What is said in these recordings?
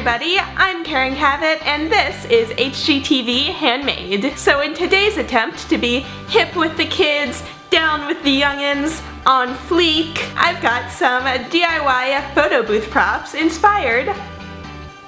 everybody, I'm Karen Cavett and this is HGTV Handmade. So in today's attempt to be hip with the kids, down with the youngins, on fleek, I've got some DIY photo booth props inspired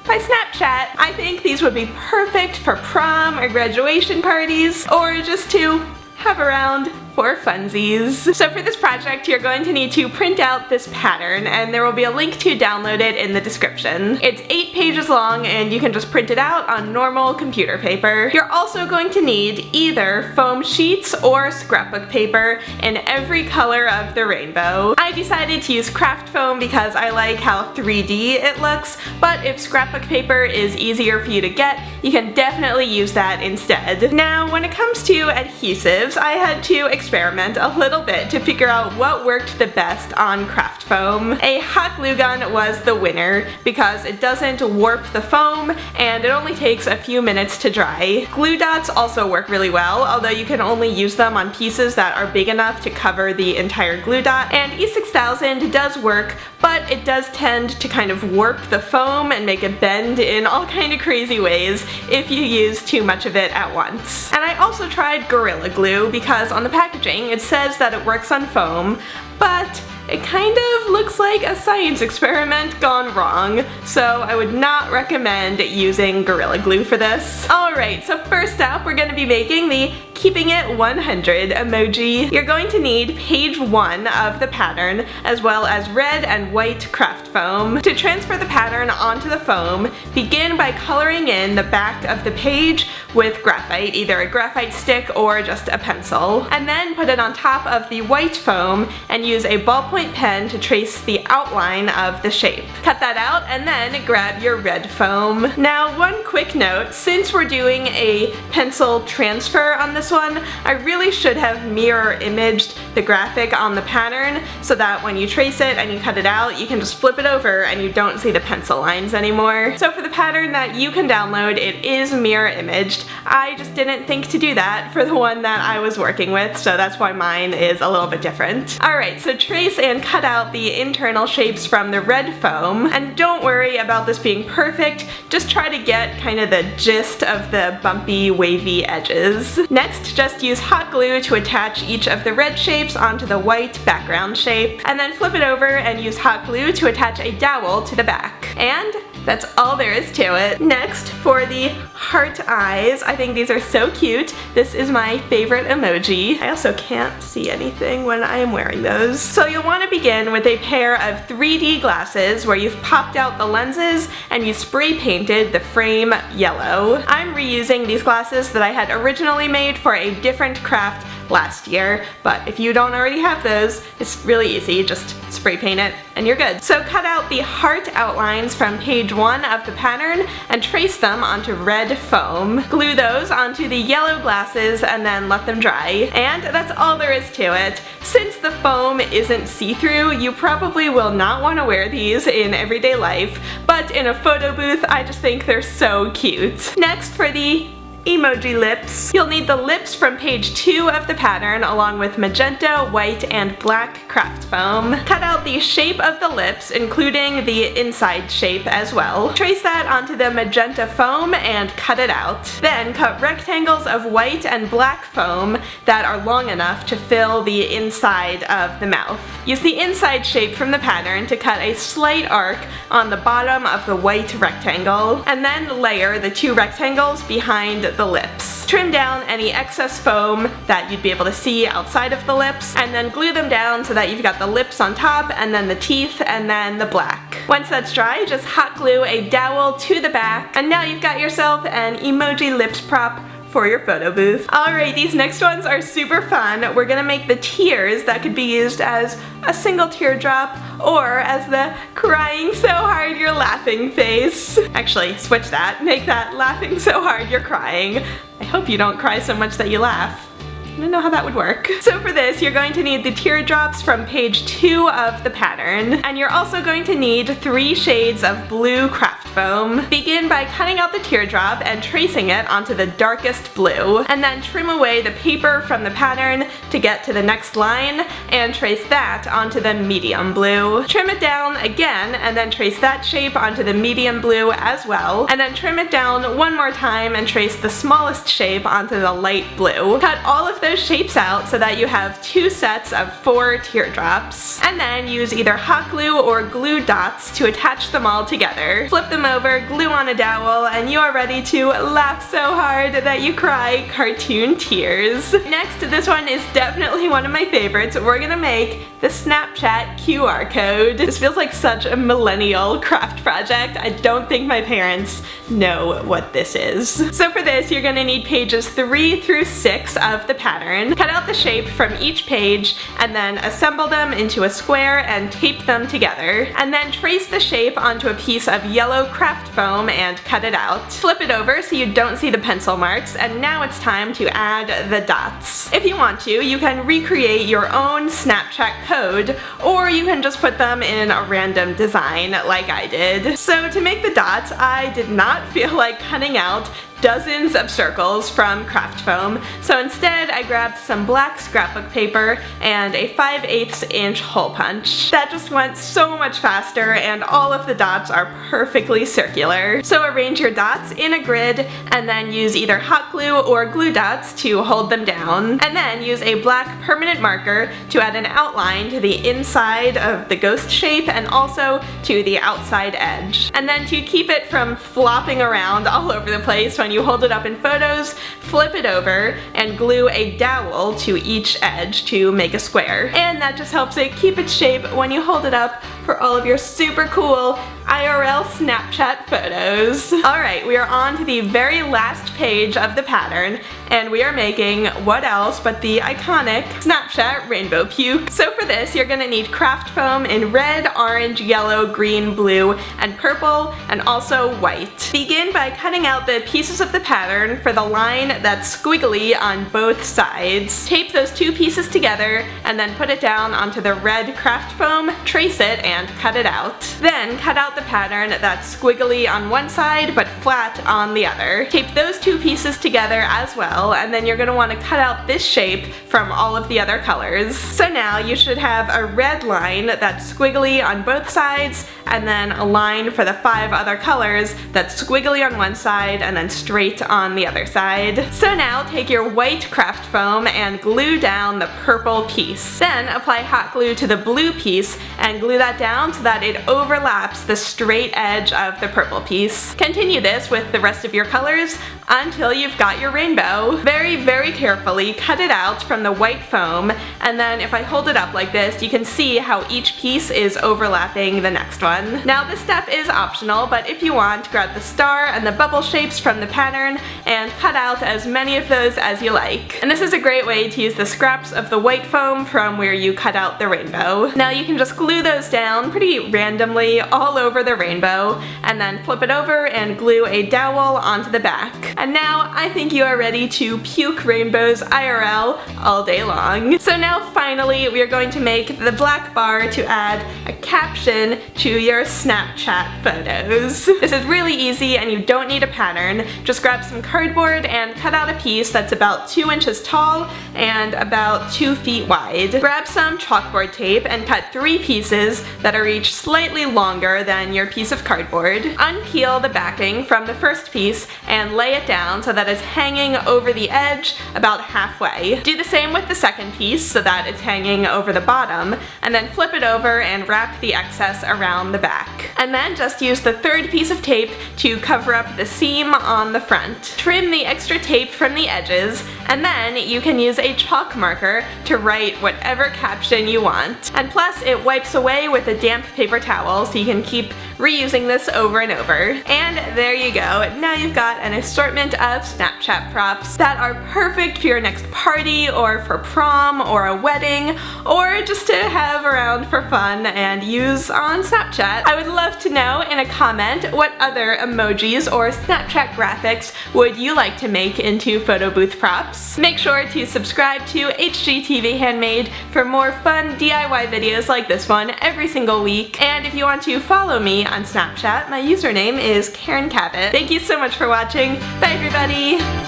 by Snapchat. I think these would be perfect for prom or graduation parties, or just to have around for funsies. So for this project, you're going to need to print out this pattern, and there will be a link to download it in the description. It's 8 pages long, and you can just print it out on normal computer paper. You're also going to need either foam sheets or scrapbook paper in every color of the rainbow. I decided to use craft foam because I like how 3D it looks, but if scrapbook paper is easier for you to get, you can definitely use that instead. Now, when it comes to adhesives, I had to experiment a little bit to figure out what worked the best on craft foam. A hot glue gun was the winner because it doesn't warp the foam and it only takes a few minutes to dry. Glue dots also work really well, although you can only use them on pieces that are big enough to cover the entire glue dot. And E6000 does work, but it does tend to kind of warp the foam and make it bend in all kind of crazy ways if you use too much of it at once. And I also tried Gorilla Glue because on the packaging it says that it works on foam, but it kind of looks like a science experiment gone wrong, so I would not recommend using Gorilla Glue for this. Alright, so first up we're going to be making the Keeping It 100 emoji. You're going to need page 1 of the pattern, as well as red and white craft foam. To transfer the pattern onto the foam, begin by coloring in the back of the page with graphite, either a graphite stick or just a pencil. And then put it on top of the white foam and use a ballpoint pen to trace the outline of the shape. Cut that out and then grab your red foam. Now, one quick note, since we're doing a pencil transfer on this one, I really should have mirror imaged the graphic on the pattern so that when you trace it and you cut it out, you can just flip it over and you don't see the pencil lines anymore. So for the pattern that you can download, it is mirror imaged. I just didn't think to do that for the one that I was working with, so that's why mine is a little bit different. Alright, so trace and cut out the internal shapes from the red foam, and don't worry about this being perfect, just try to get kind of the gist of the bumpy, wavy edges. Next, just use hot glue to attach each of the red shapes onto the white background shape, and then flip it over and use hot glue to attach a dowel to the back. And that's all there is to it. Next, for the heart eyes, I think these are so cute. This is my favorite emoji. I also can't see anything when I am wearing those. So you'll want to begin with a pair of 3D glasses where you've popped out the lenses and you spray painted the frame yellow. I'm reusing these glasses that I had originally made for a different craft last year, but if you don't already have those, it's really easy, just spray paint it and you're good. So cut out the heart outlines from page 1 of the pattern and trace them onto red foam. Glue those onto the yellow glasses and then let them dry. And that's all there is to it. Since the foam isn't see-through, you probably will not want to wear these in everyday life, but in a photo booth, I just think they're so cute. Next, for the emoji lips. You'll need the lips from page 2 of the pattern along with magenta, white, and black craft foam. Cut out the shape of the lips, including the inside shape as well. Trace that onto the magenta foam and cut it out. Then cut rectangles of white and black foam that are long enough to fill the inside of the mouth. Use the inside shape from the pattern to cut a slight arc on the bottom of the white rectangle, and then layer the 2 rectangles behind the lips. Trim down any excess foam that you'd be able to see outside of the lips, and then glue them down so that you've got the lips on top, and then the teeth, and then the black. Once that's dry, just hot glue a dowel to the back, and now you've got yourself an emoji lips prop for your photo booth. Alright, these next ones are super fun. We're gonna make the tears that could be used as a single teardrop or as the crying so hard you're laughing face. Actually, switch that. Make that laughing so hard you're crying. I hope you don't cry so much that you laugh. I don't know how that would work. So for this, you're going to need the teardrops from page 2 of the pattern, and you're also going to need 3 shades of blue craft foam. Begin by cutting out the teardrop and tracing it onto the darkest blue, and then trim away the paper from the pattern to get to the next line and trace that onto the medium blue. Trim it down again and then trace that shape onto the medium blue as well, and then trim it down one more time and trace the smallest shape onto the light blue. Cut all of those shapes out so that you have 2 sets of 4 teardrops, and then use either hot glue or glue dots to attach them all together. Flip them over, glue on a dowel, and you are ready to laugh so hard that you cry cartoon tears. Next, this one is definitely one of my favorites. We're gonna make the Snapchat QR code. This feels like such a millennial craft project. I don't think my parents know what this is. So for this, you're gonna need pages 3 through 6 of the pattern. Cut out the shape from each page and then assemble them into a square and tape them together. And then trace the shape onto a piece of yellow craft foam and cut it out. Flip it over so you don't see the pencil marks, and now it's time to add the dots. If you want to, you can recreate your own Snapchat code, or you can just put them in a random design like I did. So to make the dots, I did not feel like cutting out dozens of circles from craft foam, so instead I grabbed some black scrapbook paper and a 5/8 inch hole punch. That just went so much faster, and all of the dots are perfectly circular. So arrange your dots in a grid and then use either hot glue or glue dots to hold them down, and then use a black permanent marker to add an outline to the inside of the ghost shape and also to the outside edge. And then to keep it from flopping around all over the place when you hold it up in photos, flip it over and glue a dowel to each edge to make a square. And that just helps it keep its shape when you hold it up for all of your super cool IRL Snapchat photos. Alright, we are on to the very last page of the pattern, and we are making what else but the iconic Snapchat rainbow puke. So for this, you're gonna need craft foam in red, orange, yellow, green, blue, and purple, and also white. Begin by cutting out the pieces of the pattern for the line that's squiggly on both sides. Tape those 2 pieces together and then put it down onto the red craft foam, trace it, and cut it out. Then cut out the pattern that's squiggly on one side but flat on the other. Tape those 2 pieces together as well, and then you're going to want to cut out this shape from all of the other colors. So now you should have a red line that's squiggly on both sides, and then a line for the 5 other colors that's squiggly on one side and then straight on the other side. So now take your white craft foam and glue down the purple piece. Then apply hot glue to the blue piece and glue that down so that it overlaps the straight edge of the purple piece. Continue this with the rest of your colors until you've got your rainbow. Very, very carefully cut it out from the white foam, and then if I hold it up like this, you can see how each piece is overlapping the next one. Now this step is optional, but if you want, grab the star and the bubble shapes from the pattern and cut out as many of those as you like. And this is a great way to use the scraps of the white foam from where you cut out the rainbow. Now you can just glue those down pretty randomly all over the rainbow, and then flip it over and glue a dowel onto the back. And now I think you are ready to puke rainbows IRL all day long. So now finally we are going to make the black bar to add a caption to your Snapchat photos. This is really easy and you don't need a pattern. Just grab some cardboard and cut out a piece that's about 2 inches tall and about 2 feet wide. Grab some chalkboard tape and cut 3 pieces that are each slightly longer than your piece of cardboard. Unpeel the backing from the first piece and lay it down so that it's hanging over the edge about halfway. Do the same with the second piece so that it's hanging over the bottom, and then flip it over and wrap the excess around the back. And then just use the third piece of tape to cover up the seam on the front. Trim the extra tape from the edges, and then you can use a chalk marker to write whatever caption you want. And plus it wipes away with a damp paper towel so you can keep reusing this over and over. And there you go. Now you've got an assortment of Snapchat props that are perfect for your next party or for prom or a wedding or just to have around for fun and use on Snapchat. I would love to know in a comment what other emojis or Snapchat graphics would you like to make into photo booth props. Make sure to subscribe to HGTV Handmade for more fun DIY videos like this one every single week. And if you want to follow me on Snapchat, my username is Karen Cabot. Thank you so much for watching. Bye everybody!